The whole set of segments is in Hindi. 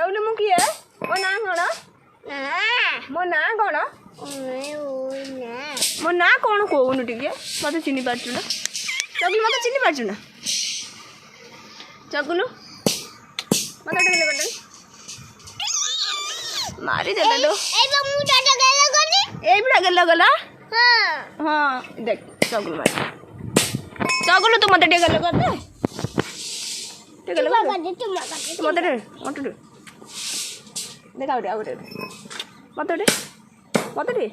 कहलु मु किए मो ना कोन मो ना कोन मो ना कोन कहूनु टिके मते चिनी पारछु ना चगुलु मते चिनी पारछु ना चगुलु मते टिके बटन मारी देला लो ए बड़ा गल्ला गला हां देख चगुलु मार चगुलु तू मते टिके गल्ला कर दे टिके गल्ला कर दे तू मते दे देखा उठे आउटे मत दे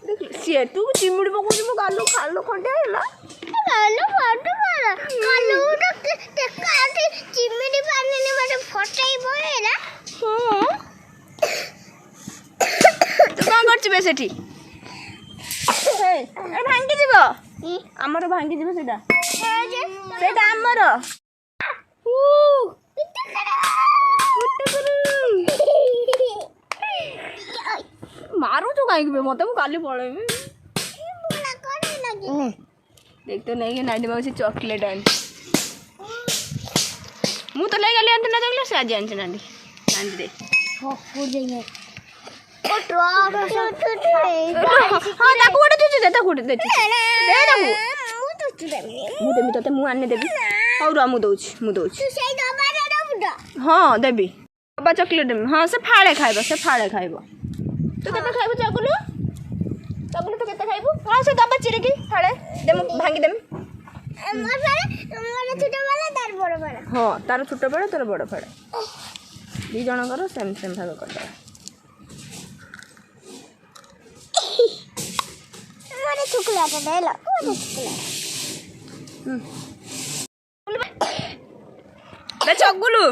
देख सी तू चिमुड़ी पको मो गालो खालो खंडे हैला गालो फाटो मारा गालो उठे टेकाटी चिमुड़ी पानी ने मते फटाई पड़ेला हां तू का करछ बे सेठी ए भांगी जीवो हमर भांगी जीवो सेटा हमर मारू तो कहीं मत काली पड़े देख तो नहीं नानी मासी चॉकलेट आन मु तो ले गली अंत ना चॉकलेट से आज आन नानी नानी दे हो फुट जाएंगे ओ ट्रक हां ताको ओडे तुझे दे ताको दे ताको मु तो मु आने देबी और मु दउछ तू सेई डब्बा रे दबुडा हां देबी डब्बा चॉकलेट देबी हां से फाळे खाइबो तू केते खाइबो चगुलु तू केते खाइबो हां से डब्बा चिरे की फाळे दे मु भांगी देम मोर छोटा वाला तार बड़ बड़ हां तार छोटा बड़ तोर बड़ फाळे दी जण कर सेम भाग कर दे मोरे चॉकलेट दे ला ले चगुलु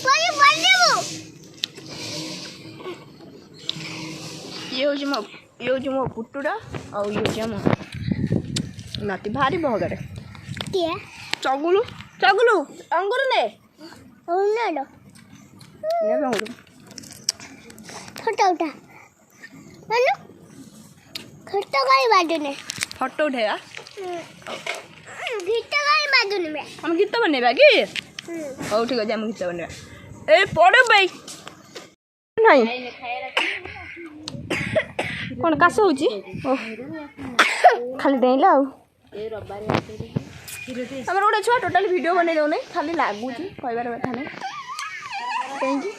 परी बनलेबो ये हो मो पुटुड़ा और ये हो मो नाती भारी बहगरे के चगुलु अंगुर ने ओनलो ने अंगुर फोटो उठा हेलो फोटो काई बाजूने फोटो उठेगा गीत काई बाजूने में हम गीत बनेबा की हो ठीक है हम गीत बनेबा ए पड़े भाई नहीं कौन काश हो खाली डेला आम गोटे छुआ टोटाल वीडियो बन दौना खाली लगुच कहबार कथा नहीं कहीं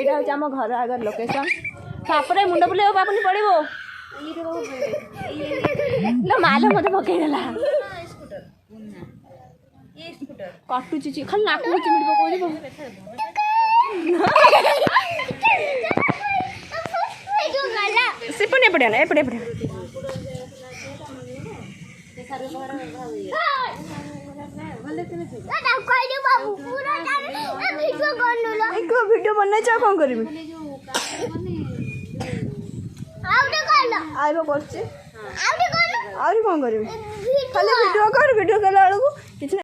यहाँ हूँ आम घर आगर लोकेशन तापर मुंड बुले बापुनी पड़ो माल मत पकईदेला कटुची खाली नाक चिमिट पकड़ सिपुन एपटे एपटे वीडियो बनना चाह कौन करी आइब कर कौन करी खाली वीडियो कर वीडियो कला बेलू